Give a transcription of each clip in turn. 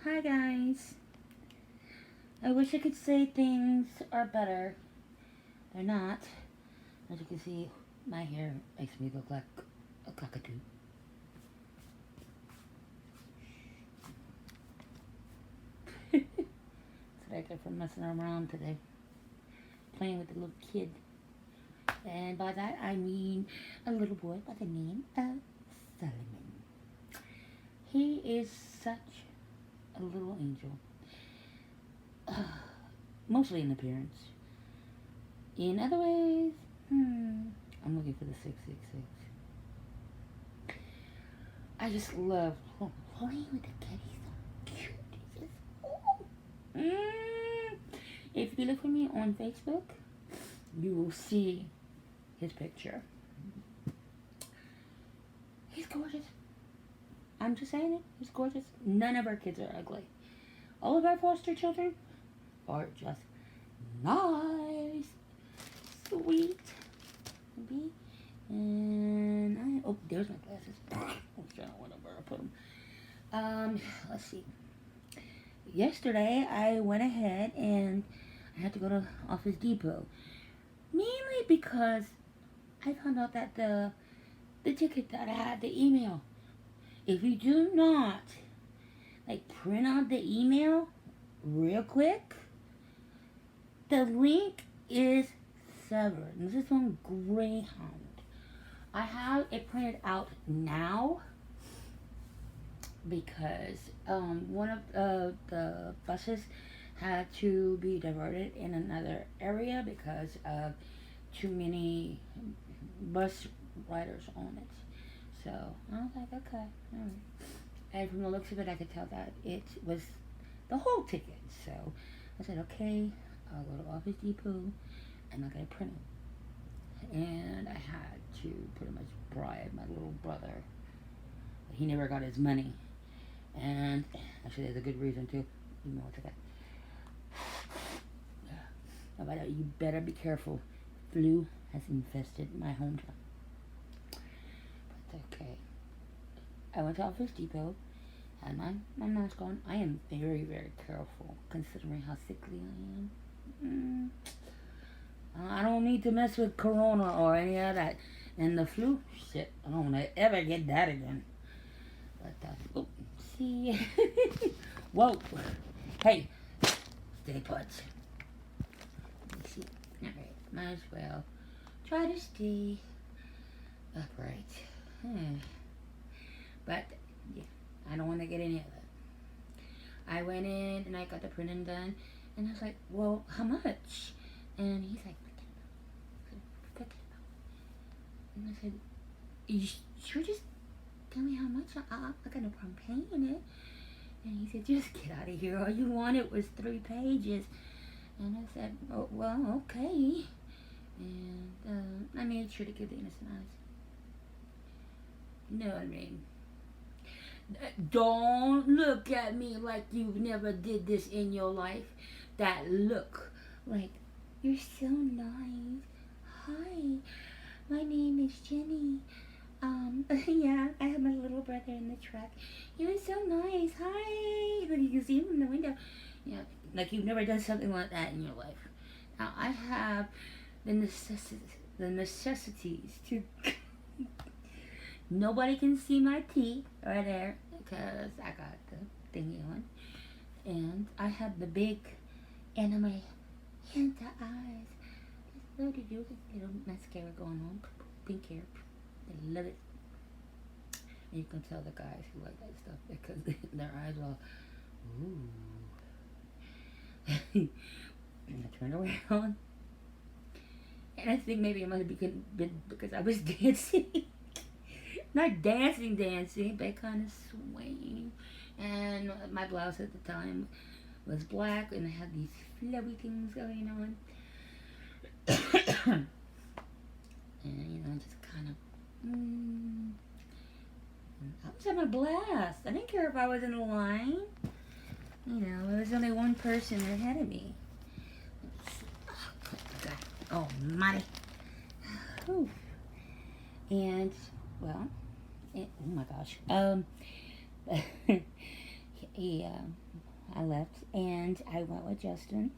Hi guys. I wish I could say things are better. They're not. As you can see, my hair makes me look like a cockatoo. That's what I get for messing around today. Playing with the little kid. And by that I mean a little boy by the name of Solomon. He is such a little angel. Mostly in appearance. In other ways, I'm looking for the 666. I just love playing with the kid. He's so cute. He's just, If you look for me on Facebook, you will see his picture. He's gorgeous. I'm just saying it. He's gorgeous. None of our kids are ugly. All of our foster children are just nice, sweet, maybe. And there's my glasses. Whatever I put them. Let's see. Yesterday I went ahead and I had to go to Office Depot, mainly because I found out that the ticket that I had, the email, if you do not print out the email real quick, the link is severed. And this is on Greyhound. I have it printed out now because one of the buses had to be diverted in another area because of too many bus riders on it. So I was like, okay. And from the looks of it, I could tell that it was the whole ticket. So I said, okay, I'll go to Office Depot and I'll get it printed. And I had to pretty much bribe my little brother. He never got his money. And actually, there's a good reason too. You know what's okay. About you better be careful. Flu has infested my hometown. But okay. I went to Office Depot, had my mask on. I am very, very careful considering how sickly I am. I don't need to mess with corona or any of that. And the flu, shit, I don't want to ever get that again. But, see. Whoa. Hey, stay put. Let me see. Alright, might as well try to stay upright. But, yeah, I don't want to get any of that. I went in and I got the printing done. And I was like, well, how much? And he's like, $50. And I said, you sure just tell me how much? I got no problem paying it. And he said, just get out of here. All you wanted was 3 pages. And I said, oh, well, okay. And I made sure to give the innocent eyes. You know what I mean? Don't look at me like you've never did this in your life. That look like, you're so nice. Hi, my name is Jenny. Yeah, I have my little brother in the truck. He was so nice. Hi. But you can see him in the window. Yeah, like you've never done something like that in your life. Now, I have the necessities to... Nobody can see my teeth right there because I got the thingy on. And I have the big anime Hanta eyes. Just love to do this little mascara going on. Pink hair. I love it. And you can tell the guys who like that stuff because their eyes are all, ooh. And I turned around. And I think maybe it might have been because I was dancing. Not dancing, but kind of swaying. And my blouse at the time was black and it had these flowy things going on. And, just kind of... I was having a blast. I didn't care if I was in a line. There was only one person ahead of me. Oh, mighty. And, well, oh my gosh. He I left and I went with Justin.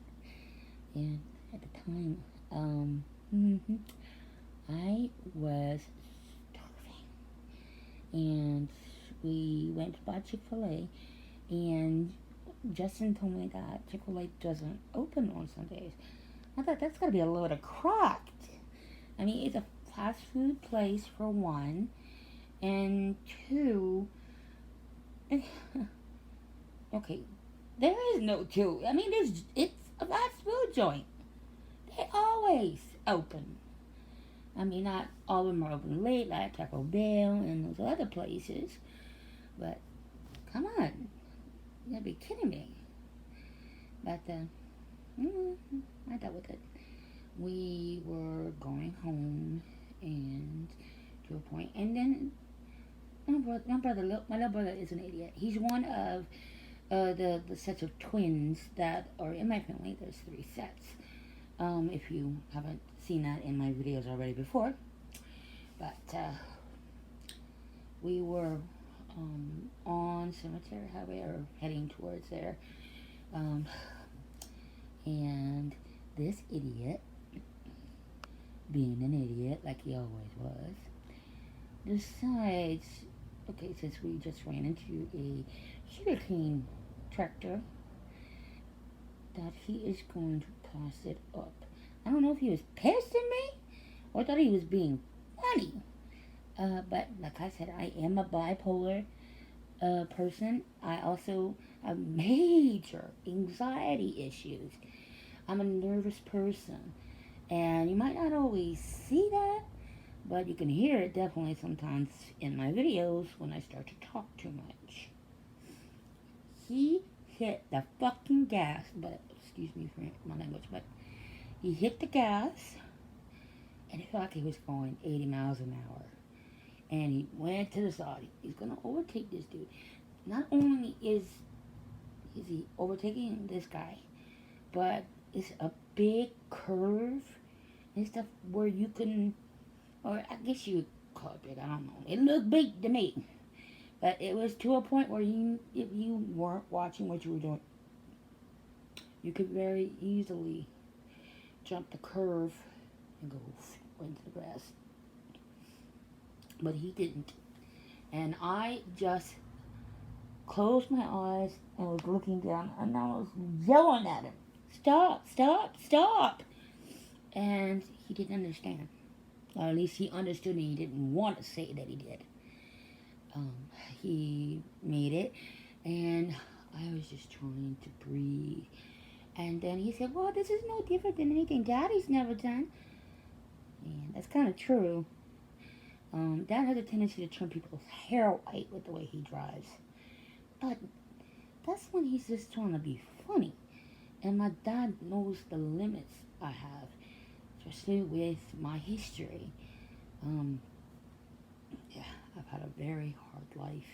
And at the time, I was starving. And we went to buy Chick-fil-A. And Justin told me that Chick-fil-A doesn't open on Sundays. I thought that's gotta be a load of crap. I mean, it's a fast food place for one, and two. Okay, there is no two. I mean, it's a fast food joint. They always open. I mean, not all of them are open late, like Taco Bell and those other places. But come on, you gotta be kidding me. But I dealt with it. We were going home, and to a point, and then my little brother is an idiot. He's one of the sets of twins that are in my family. There's 3 sets. If you haven't seen that in my videos already before, but we were on Cemetery Highway or heading towards there, and this idiot, being an idiot like he always was, decides, okay, since we just ran into a sugarcane tractor, that he is going to pass it up. I don't know if he was pissed at me or thought he was being funny. But like I said, I am a bipolar person. I also have major anxiety issues. I'm a nervous person. And you might not always see that, but you can hear it definitely sometimes in my videos when I start to talk too much. He hit the fucking gas, but excuse me for my language, but he hit the gas, and it felt like he was going 80 miles an hour. And he went to the side. He's going to overtake this dude. Not only is he overtaking this guy, but it's a big curve and stuff where you can, or I guess you would call it big, I don't know. It looked big to me. But it was to a point where if you weren't watching what you were doing, you could very easily jump the curve and go into the grass. But he didn't. And I just closed my eyes and was looking down, and I was yelling at him, "Stop, stop, stop!" And he didn't understand. Or at least he understood and he didn't want to say that he did. He made it, and I was just trying to breathe. And then he said, "Well, this is no different than anything Daddy's never done." And that's kind of true. Dad has a tendency to turn people's hair white with the way he drives. But that's when he's just trying to be funny. And my dad knows the limits I have, especially with my history. Yeah, I've had a very hard life,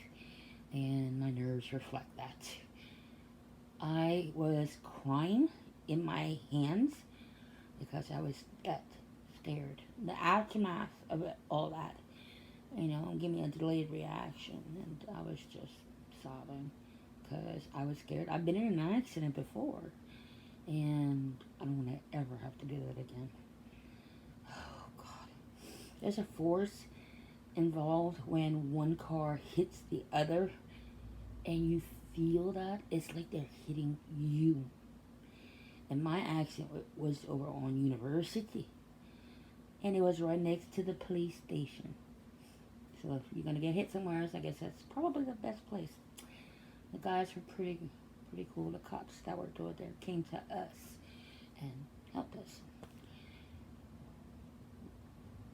and my nerves reflect that. I was crying in my hands because I was that scared. The aftermath of it, all that, give me a delayed reaction, and I was just sobbing because I was scared. I've been in an accident before, and I don't want to ever have to do that again. Oh, God. There's a force involved when one car hits the other, and you feel that. It's like they're hitting you. And my accident was over on University, and it was right next to the police station. So if you're gonna get hit somewhere else, I guess that's probably the best place. The guys were pretty cool. The cops that worked over there came to us and helped us.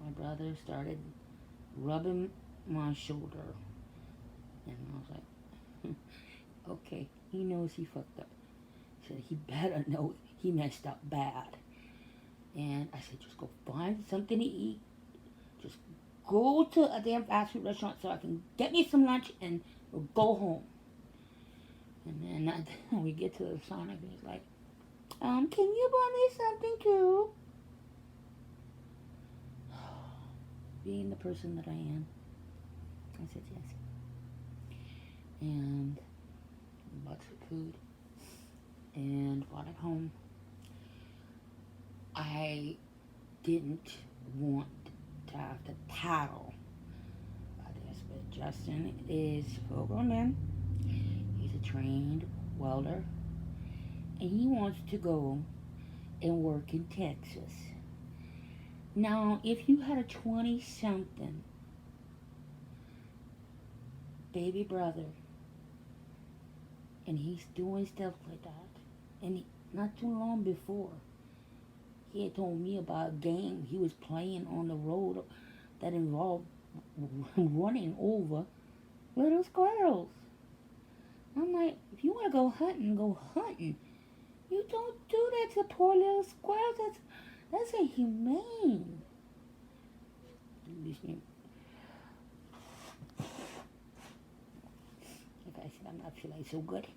My brother started rubbing my shoulder, and I was like, okay, he knows he fucked up. He said he better know he messed up bad. And I said, just go find something to eat. Just go to a damn fast food restaurant so I can get me some lunch and we'll go home. And then we get to the Sonic and he's like, can you buy me something too? Being the person that I am, I said yes. And we bought some food. And while at home, I didn't want to have to paddle by this, but Justin is a full grown man. He's a trained welder, and he wants to go and work in Texas. Now, if you had a 20 something baby brother and he's doing stuff like that, and not too long before, he had told me about a game he was playing on the road that involved running over little squirrels. I'm like, if you want to go hunting, go hunting. You don't do that to poor little squirrels. That's inhumane. Like I said, I'm not feeling so good.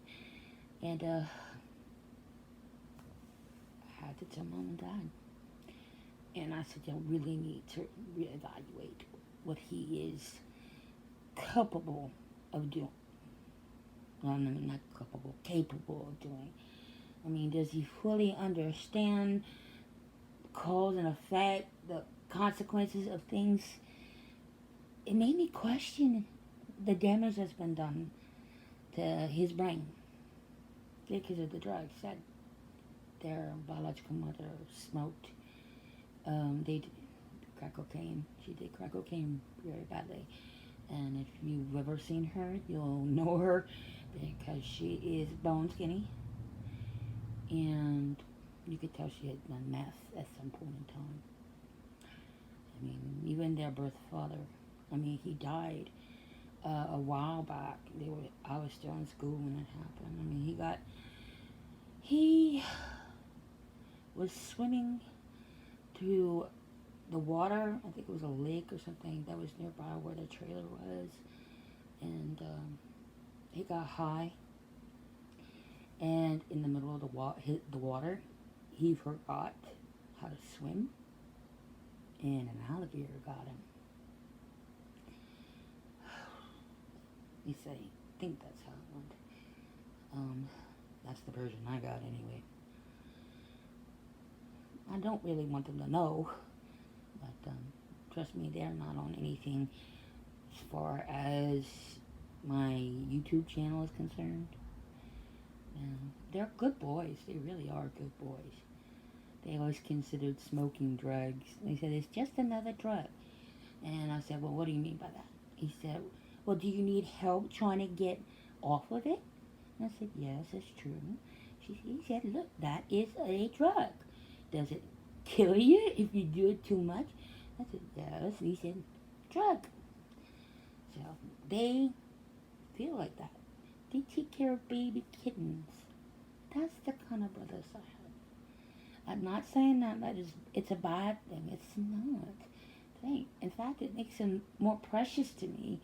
And I had to tell mom and dad. And I said, you really need to reevaluate what he is capable of doing. Well, I mean, not capable of doing. I mean, does he fully understand cause and effect, the consequences of things? It made me question the damage that's been done to his brain because of the drugs that their biological mother smoked. They did crack cocaine. She did crack cocaine very badly. And if you've ever seen her, you'll know her because she is bone skinny. And you could tell she had done meth at some point in time. I mean, even their birth father, he died a while back. I was still in school when it happened. I mean, he was swimming to the water. I think it was a lake or something that was nearby where the trailer was. And he got high. And in the middle of the water, he forgot how to swim. And an alligator got him. At least I think that's how it went. That's the version I got anyway. I don't really want them to know, but trust me, they're not on anything as far as my YouTube channel is concerned. And they're good boys. They really are good boys. They always considered smoking drugs. They said, it's just another drug. And I said, well, what do you mean by that? He said, well, do you need help trying to get off of it? And I said, yes, that's true. He said, look, that is a drug. Does it kill you if you do it too much? I said, yes. He said, drug. So they feel like that. They take care of baby kittens. That's the kind of brothers I have. I'm not saying that it's a bad thing. It's not. In fact, it makes them more precious to me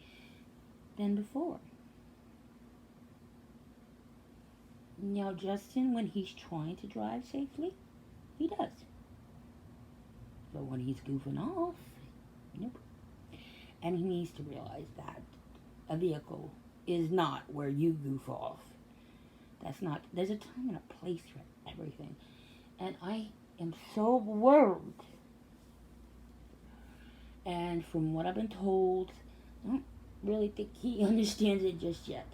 than before. Now, Justin, when he's trying to drive safely, he does. But when he's goofing off, nope. And he needs to realize that a vehicle is not where you goof off. There's a time and a place for everything. And I am so worried. And from what I've been told, I don't really think he understands it just yet.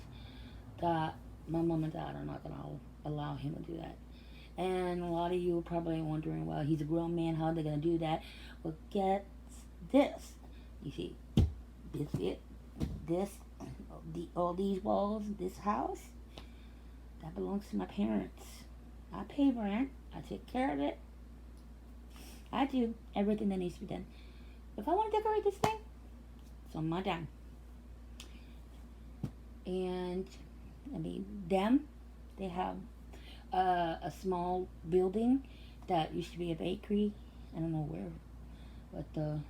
That my mom and dad are not going to allow him to do that. And a lot of you are probably wondering, well, he's a grown man, how are they going to do that? Well, get this. You see, all these walls, this house, that belongs to my parents. I pay rent. I take care of it. I do everything that needs to be done. If I want to decorate this thing, it's on my dime. And, they have a small building that used to be a bakery. I don't know where, but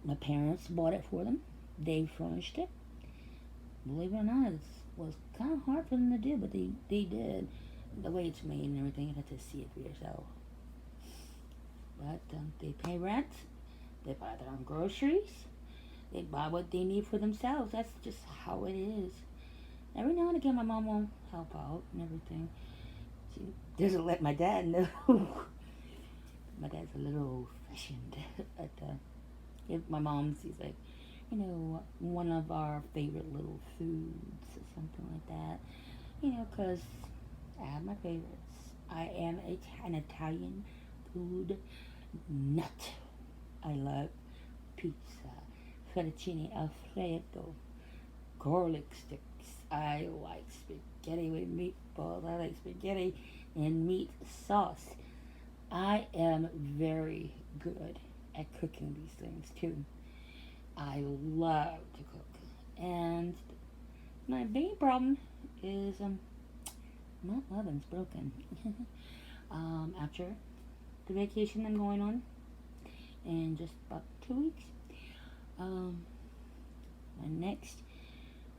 my parents bought it for them. They furnished it. Believe it or not, it was kind of hard for them to do, but they did. The way it's made and everything, you have to see it for yourself. But they pay rent. They buy their own groceries. They buy what they need for themselves. That's just how it is. Every now and again, my mom will help out and everything. She doesn't let my dad know. My dad's a little old-fashioned. But if my mom sees like, one of our favorite little foods or something like that, because I have my favorites. I am an Italian food nut. I love pizza, fettuccine alfredo, garlic sticks. I like spaghetti with meatballs. I like spaghetti and meat sauce. I am very good at cooking these things too. I love to cook. And my main problem is my oven's broken. After the vacation I'm going on in just about 2 weeks, my next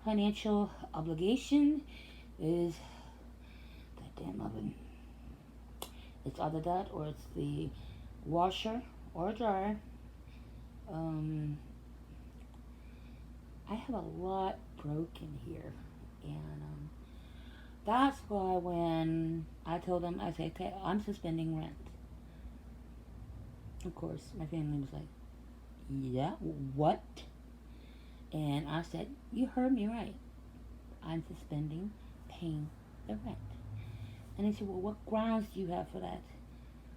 financial obligation is that damn oven. It's either that or it's the washer or dryer. I have a lot broken here, and that's why when I told them, I said, okay, I'm suspending rent. Of course, my family was like, yeah, what? And I said, you heard me right. I'm suspending paying the rent. And they said, well, what grounds do you have for that?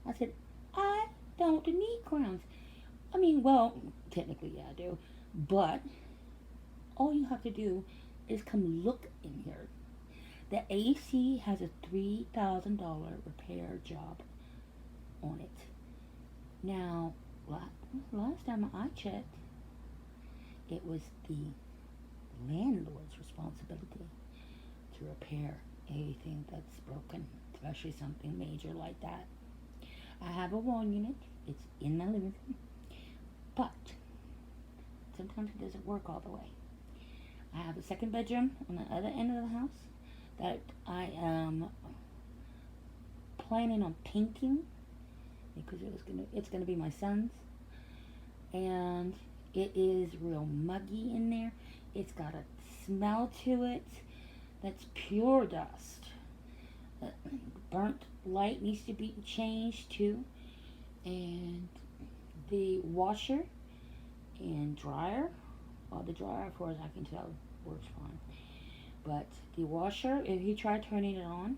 I said, I don't need grounds. I mean, well, technically, yeah, I do. But all you have to do is come look in here. The AC has a $3,000 repair job on it. Now, last time I checked, it was the landlord's responsibility to repair anything that's broken, especially something major like that. I have a wall unit. It's in my living room. But sometimes it doesn't work all the way. I have a second bedroom on the other end of the house that I am planning on painting because it's gonna be my son's, and it is real muggy in there. It's got a smell to it that's pure dust. Burnt light needs to be changed too, and the washer and dryer, well, the dryer, as far as I can tell, works fine. But the washer, if you try turning it on,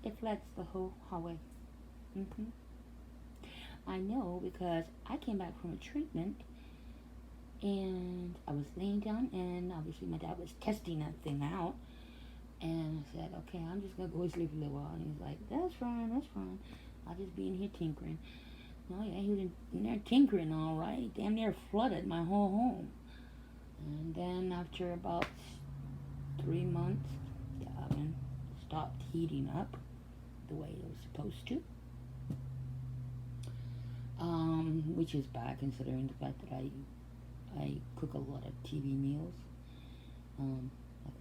it floods the whole hallway. I know because I came back from a treatment and I was laying down, and obviously my dad was testing that thing out. And I said, okay, I'm just going to go to sleep a little while. And he's like, that's fine. I'll just be in here tinkering. Oh, yeah, he was in there tinkering all right. Damn near flooded my whole home. And then after about 3 months, the oven stopped heating up the way it was supposed to. Which is bad considering the fact that I cook a lot of TV meals.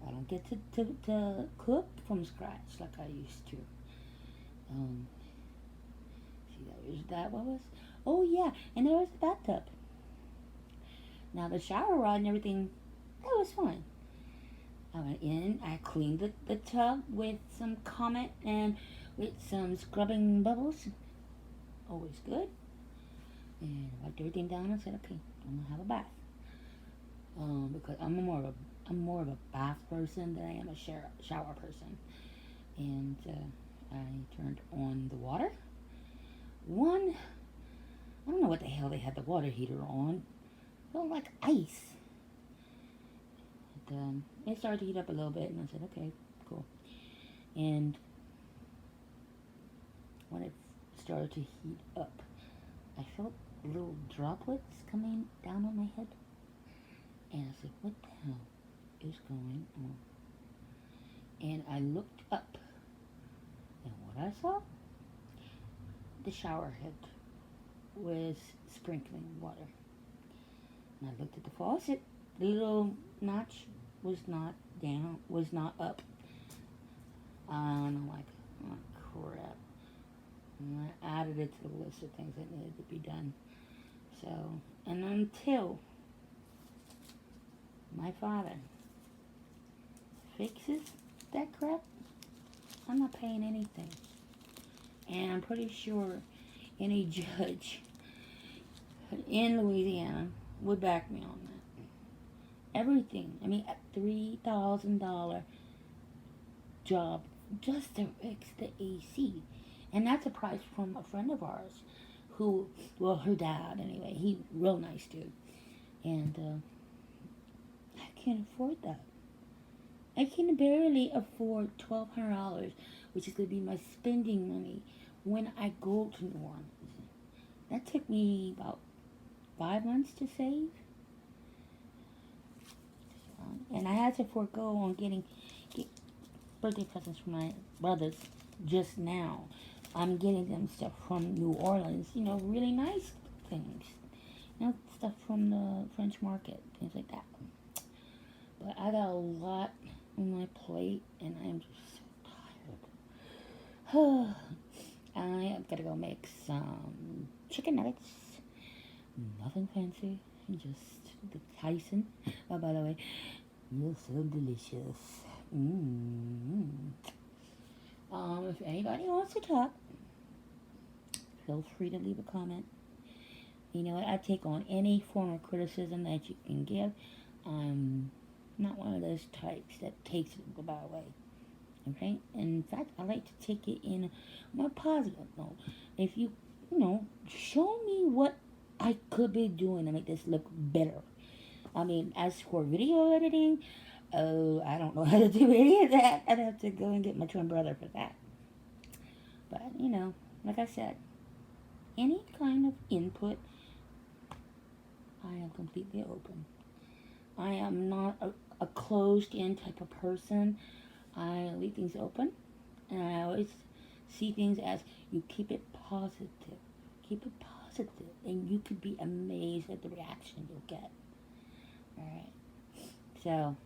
I don't get to cook from scratch like I used to. See, that was. Oh yeah, and there was the bathtub. Now the shower rod and everything, that was fine. I went in, I cleaned the tub with some Comet and with some scrubbing bubbles. Always good. And I wiped everything down and said, okay, I'm gonna have a bath. Because I'm more of a bath person than I am a shower person. And I turned on the water. I don't know what the hell they had the water heater on. It felt like ice. But, it started to heat up a little bit, and I said, okay, cool. And when it started to heat up, I felt little droplets coming down on my head. And I said, what the hell is going on? And I looked up, and what I saw, the shower head was sprinkling water. And I looked at the faucet. The little notch was not down, was not up. And I'm like, oh crap. And I added it to the list of things that needed to be done. So, and until my father fixes that crap, I'm not paying anything. And I'm pretty sure any judge in Louisiana would back me on that. Everything. I mean, a $3,000 job just to fix the AC. And that's a price from a friend of ours who, well, her dad anyway, he real nice dude. And I can't afford that. I can barely afford $1,200, which is going to be my spending money when I go to New Orleans. That took me about 5 months to save. And I had to forego on get birthday presents from my brothers just now. I'm getting them stuff from New Orleans, really nice things. Stuff from the French market, things like that. But I got a lot on my plate, and I am just so tired. I am gonna go make some chicken nuggets. Nothing fancy, just the Tyson. Oh, by the way, you're so delicious. If anybody wants to talk, feel free to leave a comment. You know what? I take on any form of criticism that you can give. I'm not one of those types that takes it the bad way. Okay? In fact, I like to take it in a more positive note. If you, show me what I could be doing to make this look better. I mean, as for video editing, I don't know how to do any of that. I'd have to go and get my twin brother for that. But, like I said, any kind of input, I am completely open. I am not a closed-in type of person. I leave things open, and I always see things as you keep it positive. Keep it positive, and you could be amazed at the reaction you'll get. Alright, so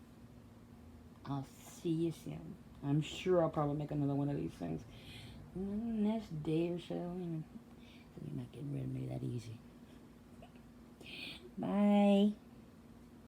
I'll see you soon. I'm sure I'll probably make another one of these things in the next day or so. So you're not getting rid of me that easy. Bye.